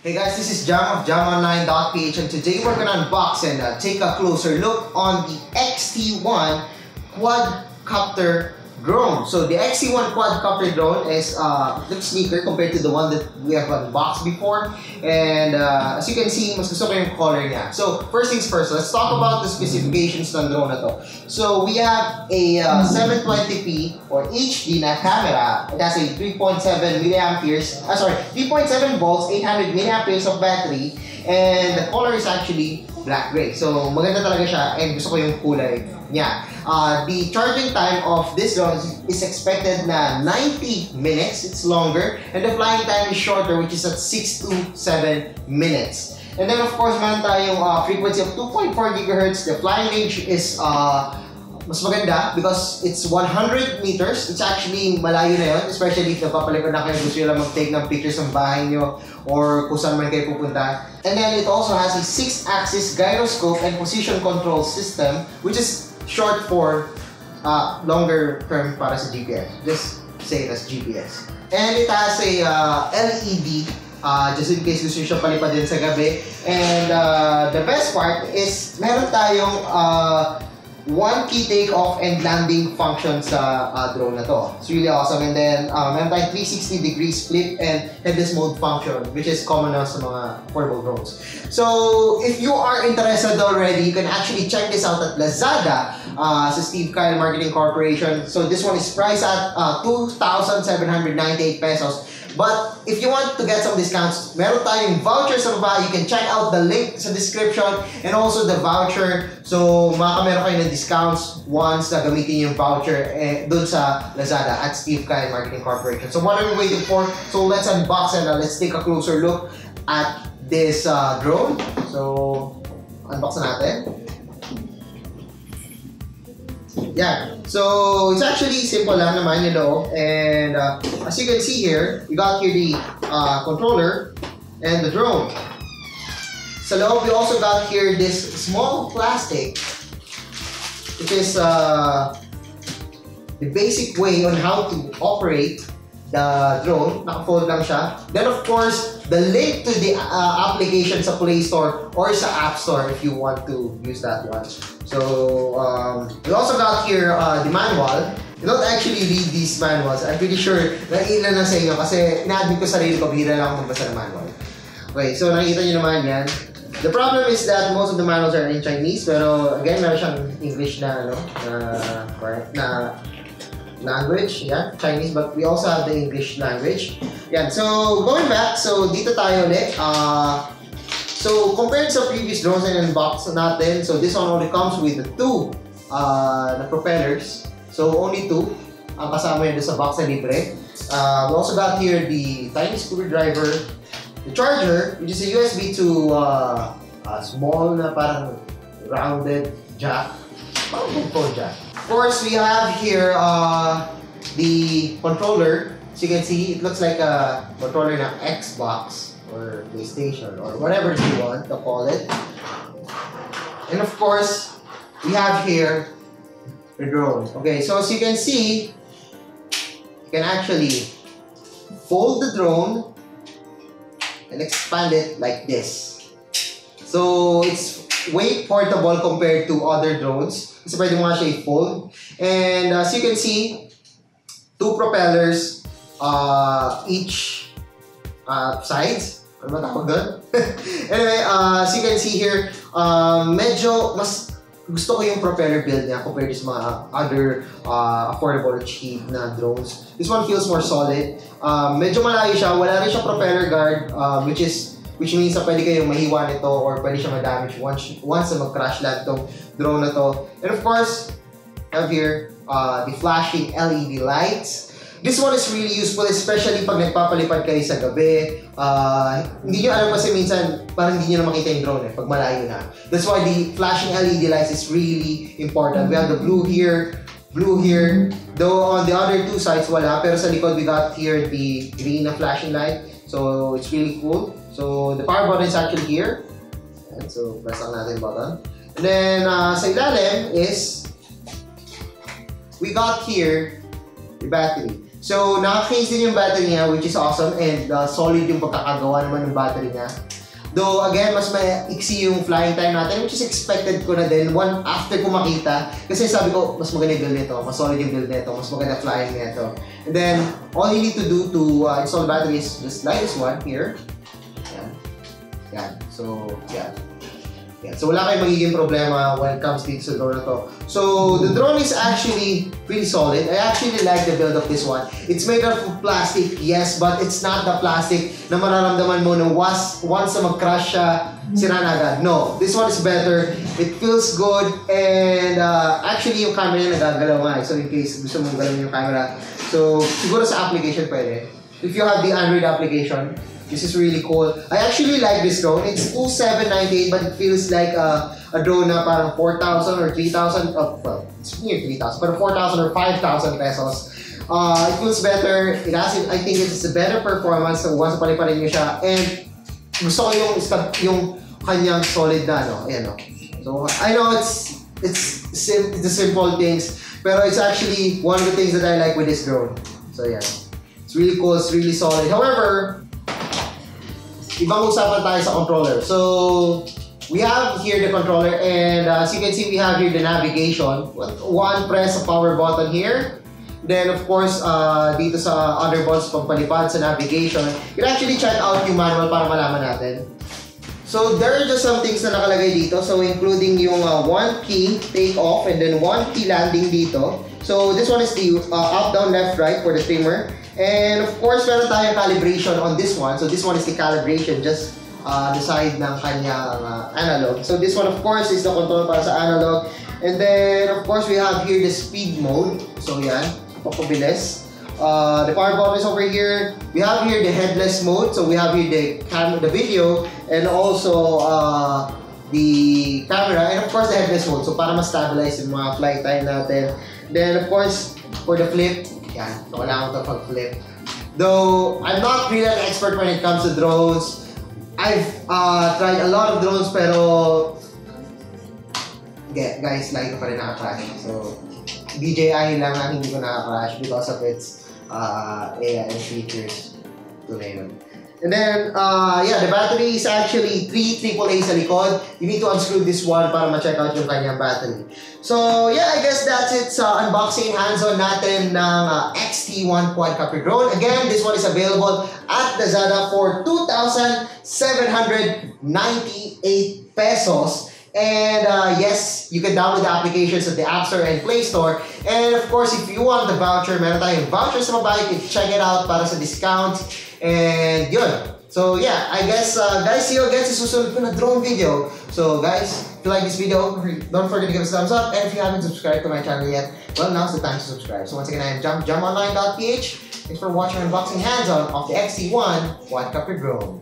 Hey guys, this is Jam of jamonline.ph, and today we're gonna unbox and take a closer look on the XT-1 Quad-Copter drone. So the XT-1 Quad-Copter drone is looks sleeker compared to the one that we have unboxed before. And as you can see, mas gusto ko yung color niya. So first things first, let's talk about the specifications ng drone na to. So we have a 720p or HD na camera. It has a 3.7 milliamperes, 3.7 volts, 800 milliamperes of battery, and the color is actually black-gray. So maganda talaga siya, and gusto ko yung kulay niya. The charging time of this drone is expected na 90 minutes. It's longer, and the flying time is shorter, which is at 6 to 7 minutes. And then of course, meron tayong frequency of 2.4 GHz. The flying range is mas maganda because it's 100 meters. It's actually malayo na yun, especially if napapalikod na kayo, gusto nyo lang mag-take ng pictures ng bahay nyo or kung saan man kayo pupunta. And then it also has a 6-axis gyroscope and position control system, which is short for longer term para sa GPS. Just say it as GPS. And it has a LED, just in case gusto nyo siya palipad din sa gabi. And the best part is meron tayong one key takeoff and landing function sa drone na to. It's really awesome. And then meron tayong 360 degrees flip and headless mode function, which is common na sa mga portable drones. So if you are interested already, you can actually check this out at Lazada sa Steve Kyle Marketing Corporation. So this one is priced at 2,798 pesos. But if you want to get some discounts, meron tayong voucher sa baba. You can check out the link sa description and also the voucher. So makakameron kayo ng discounts once na gamitin yung voucher dun sa Lazada at Steve Kyle Marketing Corporation. So what are we waiting for? So let's unbox and let's take a closer look at this drone. So unbox na natin. Yeah, so it's actually simple lang naman yung loob, and as you can see here, we got here the controller and the drone. Sa loob, we also got here this small plastic, which is the basic way on how to operate the drone. Naka-fold lang siya. Then of course, the link to the application sa Play Store or sa App Store if you want to use that one. So we also got here the manual. You don't actually read these manuals. I'm pretty sure na ilan na sa inyo kasi ina-admit ko sarili ko, bihira lang ako magbasa ng manual. Okay, so nakikita nyo naman yan. The problem is that most of the manuals are in Chinese, pero again, meron siyang English na, na language, yeah, Chinese, but we also have the English language. Yeah, so going back, so dito tayo ulit. So compared sa previous drones na unbox natin, so this one only comes with the two na propellers. So only two ang kasama yun sa box na libre. We also got here the tiny screwdriver, the charger, which is a USB to small na parang rounded jack, parang phone jack. Of course, we have here the controller. So you can see, it looks like a controller na Xbox or PlayStation or whatever you want to call it. And of course, we have here the drone. Okay, so as you can see, you can actually fold the drone and expand it like this. So it's way portable compared to other drones. Kasi pwede mo nga siya i-fold. And as you can see, two propellers each sides. Ano ba tawag doon? Anyway, as you can see here, medyo mas gusto ko yung propeller build niya compared to mga other affordable or cheap na drones. This one feels more solid. Medyo malayo siya. Wala rin siya propeller guard, which means na pwede kayong mahiwa nito or pwede siya ma-damage once na mag-crash land itong drone na to. And of course, I have here the flashing LED lights. This one is really useful, especially pag nagpapalipad kayo sa gabi. Hindi nyo alam kasi minsan parang hindi nyo na makita yung drone pag malayo na. That's why the flashing LED lights is really important. We have the blue here, though on the other two sides wala, pero sa likod we got here the green na flashing light. So it's really cool. So the power button is actually here. And so press lang natin yung button. And then sa ilalim is we got here the battery. So, naka-case din yung battery niya, which is awesome, and solid yung pagkakagawa naman ng battery niya. Though, again, mas maiksi yung flying time natin, which is expected ko na din after ko makita. Kasi sabi ko, mas maganda yung build nito, mas solid yung build nito, mas maganda flying nito. And then, all you need to do to install the battery is just like this one here. Yan. Yan. So, yan. So wala kayong magiging problema when it comes dito sa drone na to. So the drone is actually pretty solid. I actually like the build of this one. It's made out of plastic, yes, but it's not the plastic na mararamdaman mo na once na mag-crash siya, sira na agad. No, this one is better. It feels good, and actually yung camera niya nagagalaw nga. So in case gusto mong galawin yung camera, so siguro sa application pwede. If you have the Android application, this is really cool. I actually like this drone. It's 2,798, but it feels like a drone na parang 4,000 or 3,000. Well, it's near 3,000, but 4,000 or 5,000 pesos. It feels better. It has, I think it's a better performance. So once paliparin nyo siya. And gusto ko yung kanyang solid na, no? Ayan, no? So I know it's the simple things, pero it's actually one of the things that I like with this drone. So yeah, it's really cool. It's really solid. However, ibang usapan tayo sa controller. So, we have here the controller, and as you can see, we have here the navigation. One press a power button here. Then, of course, dito sa other buttons pagpalipad sa navigation, you can actually check out yung manual para malaman natin. So, there are just some things na nakalagay dito. So, including yung 1 key take off and then 1 key landing dito. So, this one is the up, down, left, right for the trimmer. And of course, meron tayong calibration on this one. So this one is the calibration, just the side ng kanyang analog. So this one, of course, is the control para sa analog. And then, of course, we have here the speed mode. So yan, papabilis. The power button is over here. We have here the headless mode. So we have here the video, and also the camera, and of course the headless mode. So para ma-stabilize yung mga flight time natin. Then, of course, for the flip, yan, so kailangan ko ito pag-flip. Though, I'm not really an expert when it comes to drones. I've tried a lot of drones, pero guys, lagi ko pa rin naka-crash. So, DJI lang ang hindi ko naka-crash because of its AI features. Tunay yun. And then, yeah, the battery is actually 3 AAA sa likod. You need to unscrew this one para ma-check out yung kanyang battery. So, yeah, I guess that's it sa unboxing hands-on natin ng XT-1 Quad-Copter drone. Again, this one is available at Lazada for 2,798 pesos. And yes, you can download the applications at the App Store and Play Store. And of course, if you want the voucher, meron tayong voucher sa baba. You can check it out para sa discount. And yun. So yeah, I guess guys, see you again sa susunod ko na drone video. So guys, if you like this video, don't forget to give us a thumbs up. And if you haven't subscribed to my channel yet, well, now's the time to subscribe. So once again, I am jumonline.ph. Thanks for watching unboxing hands-on of the XT-1 Quad-Copter drone.